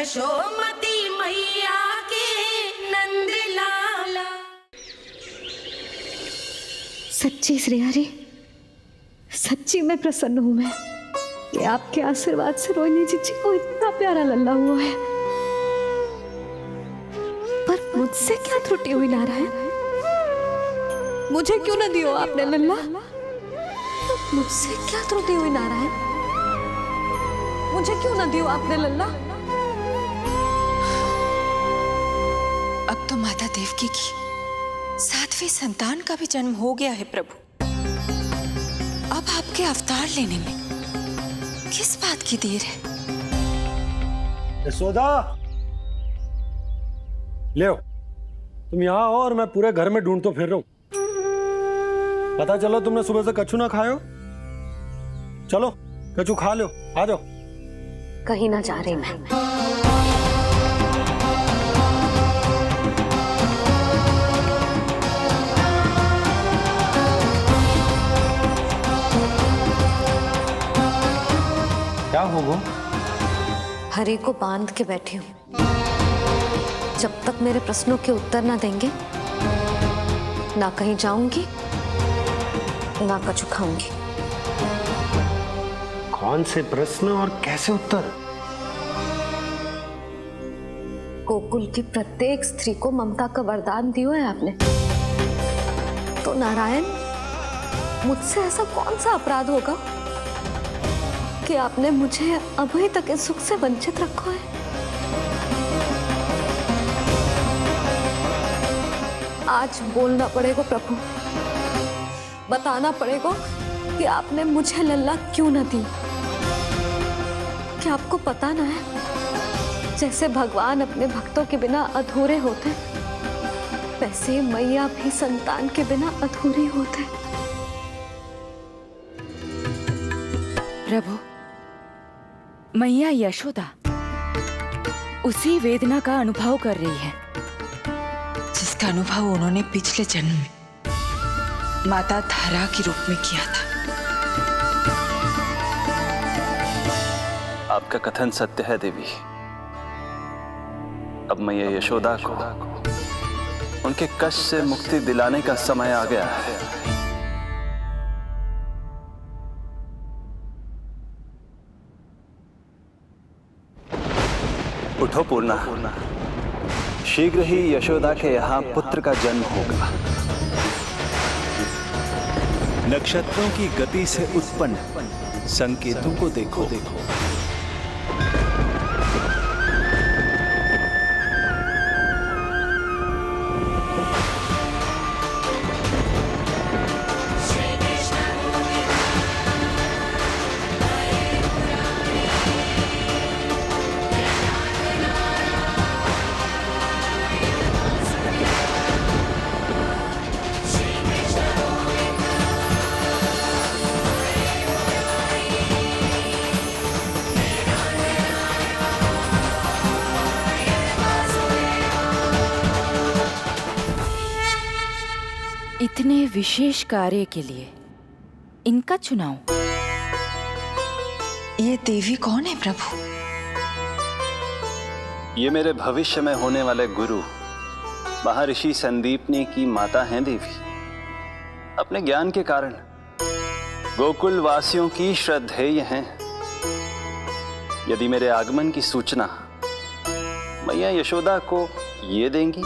यशोमती मैया के नंद लाला। सच्ची श्री हरि, सच्ची में प्रसन्न हूं मैं कि आपके आशीर्वाद से रोहिणी जी को इतना प्यारा लल्ला हुआ है। पर मुझसे क्या त्रुटि हुई नारायण? मुझे क्यों न दियो आपने लल्ला? मुझसे क्या त्रुटि हुई नारायण? मुझे क्यों न दियो आपने लल्ला? अब तो माता देवकी की 7वीं संतान का भी जन्म हो गया है प्रभु। अब आपके अवतार लेने में किस बात की देर है? यशोदा, ले आओ। तुम यहाँ आओ और मैं पूरे घर में ढूंढतो फिर रहा हूं। पता चला तुमने सुबह से कछु ना खायो। चलो कछु खा लो, आ जाओ। कहीं ना जा रही मैं। क्या हो वो? हरि को बांध के बैठी हूं। जब तक मेरे प्रश्नों के उत्तर ना देंगे, ना कहीं जाऊंगी, ना कछु खाऊंगी। कौन से प्रश्न और कैसे उत्तर? गोकुल की प्रत्येक स्त्री को ममता का वरदान दिया है आपने, तो नारायण मुझसे ऐसा कौन सा अपराध होगा कि आपने मुझे अभी तक इस सुख से वंचित रखा है? आज बोलना पड़ेगा प्रभु, बताना पड़ेगा कि आपने मुझे लल्ला क्यों न दी। क्या आपको पता ना है, जैसे भगवान अपने भक्तों के बिना अधूरे होते, वैसे मैया भी संतान के बिना अधूरी होते। प्रभु, मैया यशोदा उसी वेदना का अनुभव कर रही है जिसका अनुभव उन्होंने पिछले जन्म में माता धारा के रूप में किया था। आपका कथन सत्य है देवी। अब मैया यशोदा को उनके कष्ट से मुक्ति दिलाने का समय आ गया है। उठो पूर्णा, शीघ्र ही यशोदा के यहाँ पुत्र का जन्म होगा। नक्षत्रों की गति से उत्पन्न संकेतों को देखो। इतने विशेष कार्य के लिए इनका चुनाव। ये देवी कौन है प्रभु? ये मेरे भविष्य में होने वाले गुरु महर्षि संदीपनी की माता हैं देवी। अपने ज्ञान के कारण गोकुल वासियों की श्रद्धेय हैं। यदि मेरे आगमन की सूचना मैया यशोदा को ये देंगी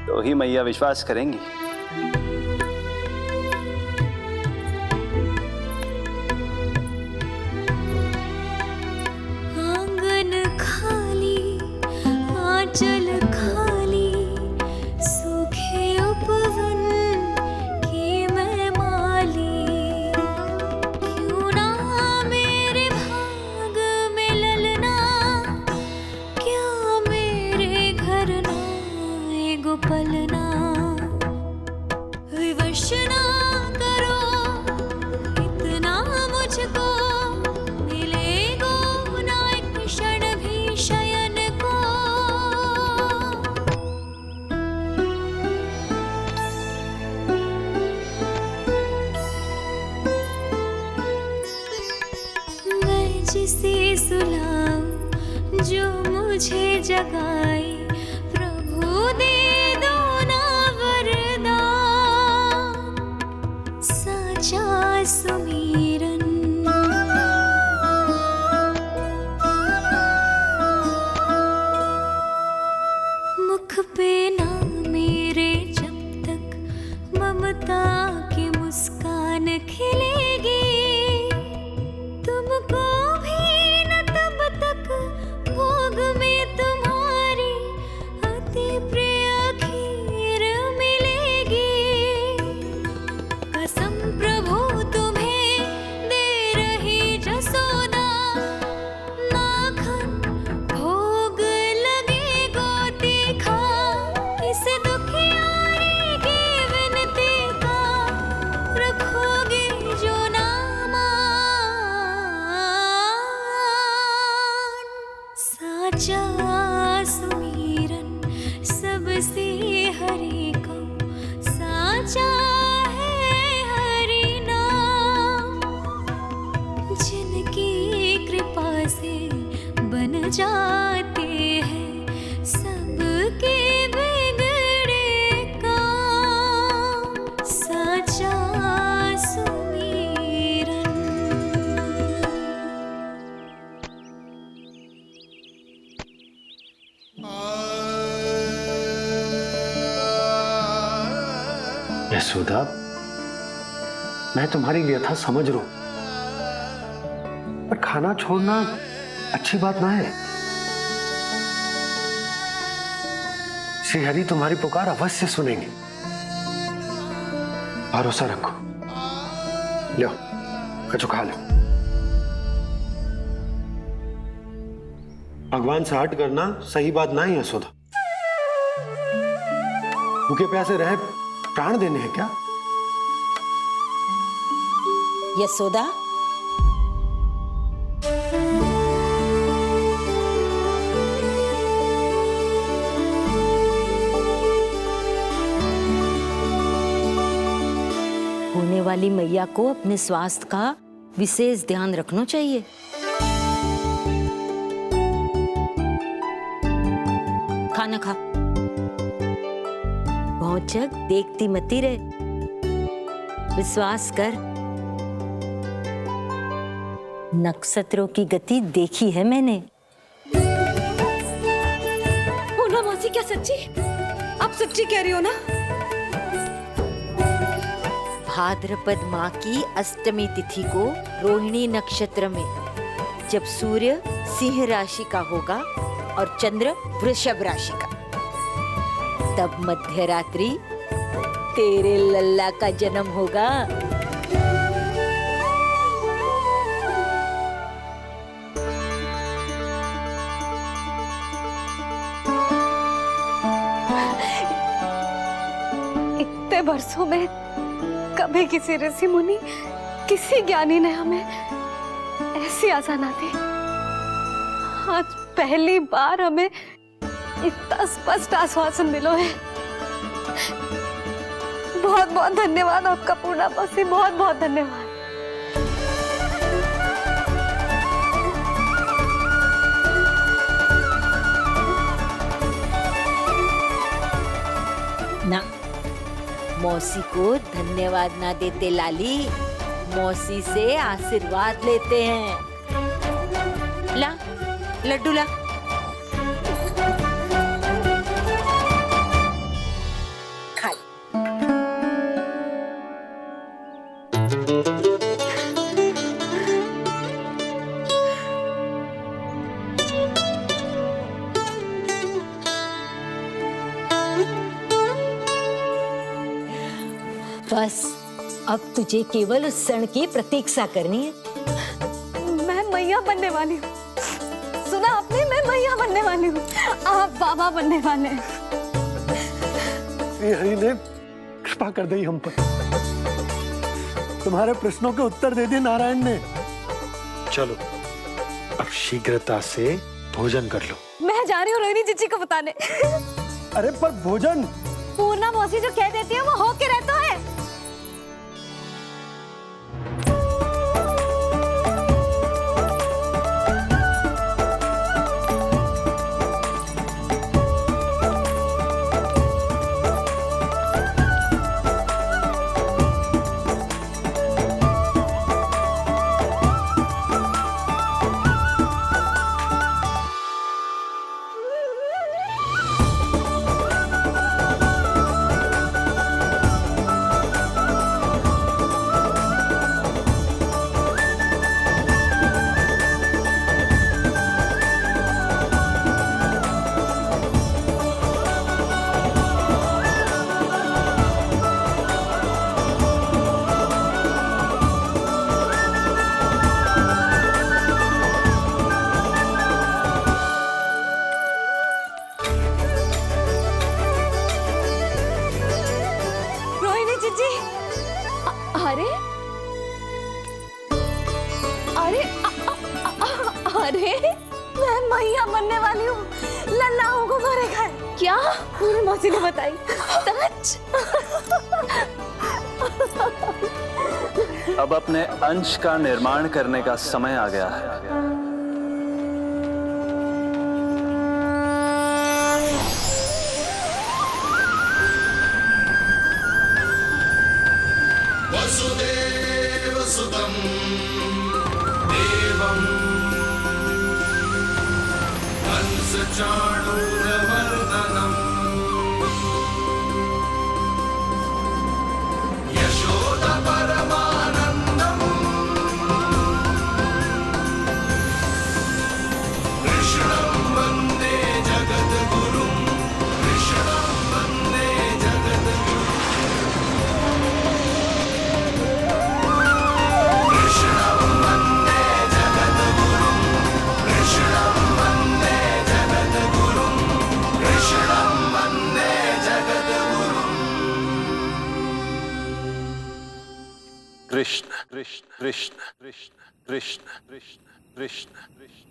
तो ही मैया विश्वास करेंगी। आंगन खाली, आंचल खाली, सूखे उपवन की मैं माली। क्यों ना मेरे भाग में ललना, क्या मेरे घर ना पलना। तुझे जगाए प्रभु दे दो ना वरदान साचा सुमीरन मुख पे ना मेरे जब तक ममता की मुस्कान खिलेगी तुमको भी न तब तक भोग में तुम्हारी अति प्रिय खीर मिलेगी कसम प्रभु तुम्हें दे रही जसोदा माखन भोग लगेगा तीखा इस दुखियारी की विनती का रखोगे जो नामान साचा सुमीरन सबसे हरि को साचा है हरि नाम जिनकी कृपा से बन जाते हैं सबके बिगड़े काम साचा सुमीरन यशोदा, मैं तुम्हारी व्यथा समझ रहा हूं, पर खाना छोड़ना अच्छी बात ना है। श्री हरि तुम्हारी पुकार अवश्य सुनेंगे, भरोसा रखो। लो, कछु खा लो। भगवान से हट करना सही बात ना है यशोदा। भूखे प्यासे रहे प्राण देने हैं क्या? यशोदा, होने वाली मैया को अपने स्वास्थ्य का विशेष ध्यान रखना चाहिए। खाना खा, भौचक देखती मती रहे, विश्वास कर। नक्षत्रों की गति देखी है मैंने। पूनम मौसी, क्या सच्ची? आप सच्ची कह रही हो ना? भाद्रपद माह की अष्टमी तिथि को रोहिणी नक्षत्र में जब सूर्य सिंह राशि का होगा और चंद्र वृषभ राशि का, तब मध्य रात्रि तेरे लल्ला का जन्म होगा। इतने वर्षों में कभी किसी ऋषि मुनि, किसी ज्ञानी ने हमें ऐसी आशा ना दी। आज पहली बार हमें इतना स्पष्ट आश्वासन मिलो है। बहुत बहुत धन्यवाद आपका पूर्णा मौसी, बहुत बहुत धन्यवाद। ना, मौसी को धन्यवाद ना देते लाली, मौसी से आशीर्वाद लेते हैं। ला, लड्डू ला। खा ले। बस अब तुझे केवल उस क्षण की प्रतीक्षा करनी है। मैं मैया बनने वाली हूँ। सुना आपने? मैं मैया बनने वाली हूँ, आप बाबा बनने वाले हैं। श्री हरि ने कृपा कर दी हम पर। तुम्हारे प्रश्नों के उत्तर दे दिए नारायण ने। चलो, अब शीघ्रता से भोजन कर लो। मैं जा रही हूँ रोहिणी जीजी को बताने। अरे पर भोजन! पूर्णा मौसी जो कह देती है वो हो के रहता है। मैं मैया बनने वाली हूँ, लल्लाओं को मारेगा। क्या? पूरी मौसी ने बताई। सच? अब अपने अंश का निर्माण करने का समय आ गया है। वसुदेव सुतं देवं कंसचाणूरमर्दनम् यशोदा परमानन्दम् कृष्णं वन्दे जगद्गुरुं कृष्णं वन्दे जगद्गुरुं कृष्ण कृष्ण कृष्ण कृष्ण कृष्ण कृष्ण कृष्ण कृष्ण।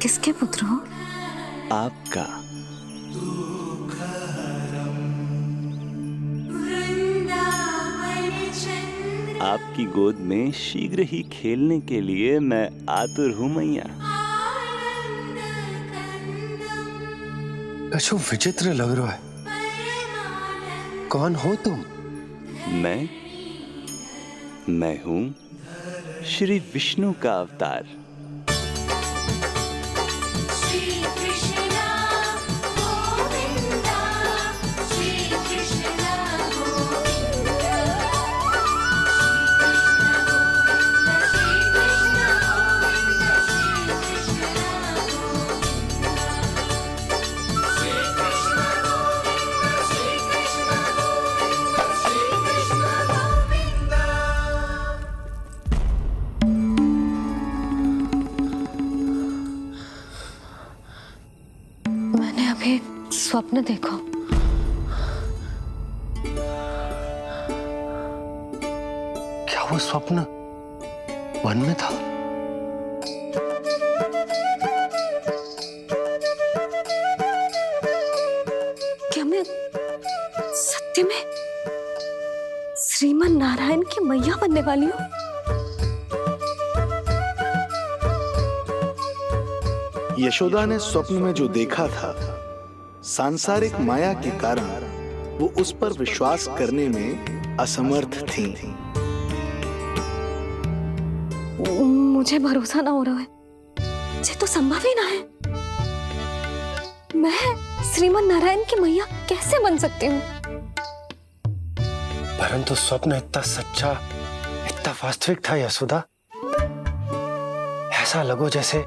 किसके पुत्र हो? आपका। आपकी गोद में शीघ्र ही खेलने के लिए मैं आतुर हूं मैया। कछु विचित्र लग रहा है। कौन हो तुम? मैं हूं श्री विष्णु का अवतार। स्वप्न देखो। क्या वो स्वप्न वन में था? क्या मैं सत्य में श्रीमन नारायण की मैया बनने वाली हूँ? यशोदा ने स्वप्न में जो देखा था, सांसारिक माया के कारण वो उस पर विश्वास करने में असमर्थ थी। मुझे भरोसा ना हो रहा है। ये तो संभव ही ना है। मैं श्रीमन नारायण की मैया कैसे बन सकती हूँ? परंतु स्वप्न इतना सच्चा, इतना वास्तविक था यशोदा। ऐसा लगो जैसे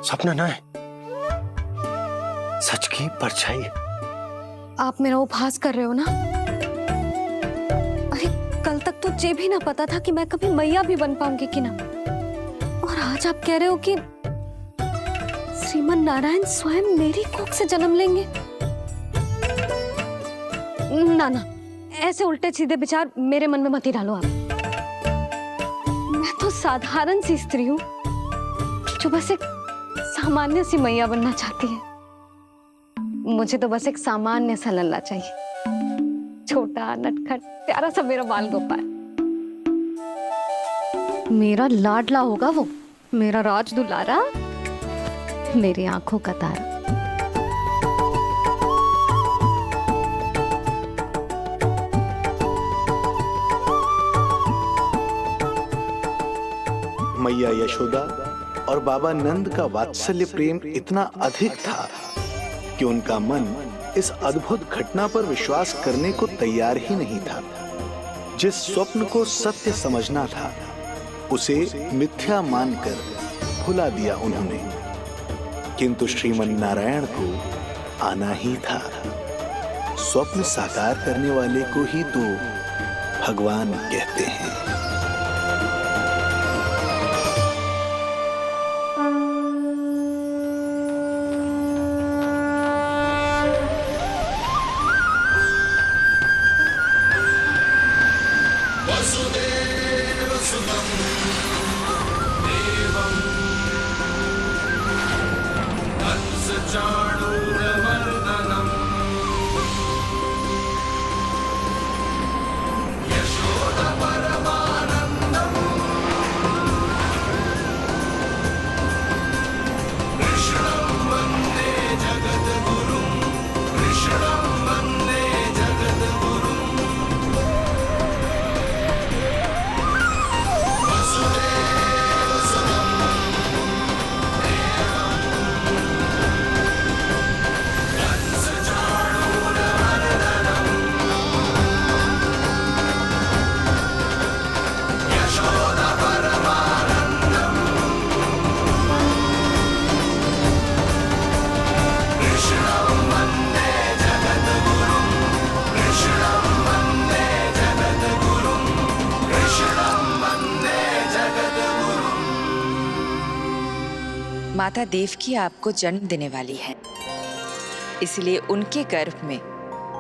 स्वप्न ना है, सच की परछाई। आप मेरा उपहास कर रहे हो ना? अरे कल तक तो ये भी ना पता था कि मैं कभी मैया भी बन पाऊंगी कि ना। और आज आप कह रहे हो कि श्रीमन नारायण स्वयं मेरी कोख से जन्म लेंगे? ना ना, ऐसे उल्टे सीधे विचार मेरे मन में मत ही डालो आप। मैं तो साधारण सी स्त्री हूँ जो बस एक सामान्य सी मैया बनना चाहती है। मुझे तो बस एक सामान्य सा लल्ला चाहिए, छोटा नटखट प्यारा सा मेरा बाल गोपाल। मेरा लाडला होगा वो, मेरा राज दुलारा, मेरी आंखों का तारा। मैया यशोदा और बाबा नंद का वात्सल्य प्रेम इतना अधिक था कि उनका मन इस अद्भुत घटना पर विश्वास करने को तैयार ही नहीं था। जिस स्वप्न को सत्य समझना था उसे मिथ्या मानकर भुला दिया उन्होंने, किंतु श्रीमन नारायण को आना ही था। स्वप्न साकार करने वाले को ही तो भगवान कहते हैं। चाणूरमर्दनम् यशोदपरमानन्दम् कृष्णं वन्दे जगद्गुरुं कृष्णं वन्दे जगद्गुरुं वसुदेवसुतं माता देवकी आपको जन्म देने वाली है, इसलिए उनके गर्भ में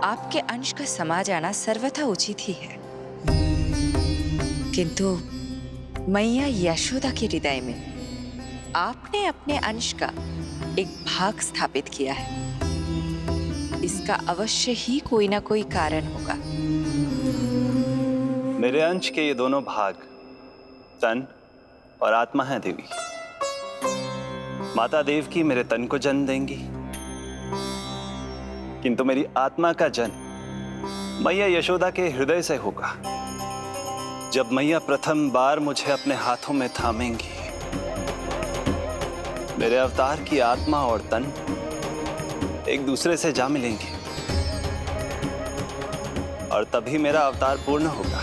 आपके अंश का समा जाना सर्वथा उचित ही है। किंतु मैया यशोदा के हृदय में आपने अपने अंश का एक भाग स्थापित किया है। इसका अवश्य ही कोई ना कोई कारण होगा। मेरे अंश के ये दोनों भाग तन और आत्मा हैं देवी। माता देवकी मेरे तन को जन्म देंगी, किंतु मेरी आत्मा का जन्म मैया यशोदा के हृदय से होगा। जब मैया प्रथम बार मुझे अपने हाथों में थामेंगी, मेरे अवतार की आत्मा और तन एक दूसरे से जा मिलेंगे और तभी मेरा अवतार पूर्ण होगा।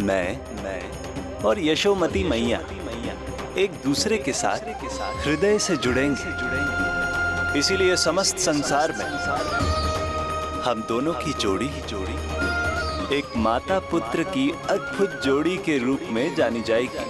मैं और यशोमती मैया एक दूसरे के साथ हृदय से जुड़ेंगे। इसीलिए समस्त संसार में हम दोनों की जोड़ी एक माता पुत्र की अद्भुत जोड़ी के रूप में जानी जाएगी।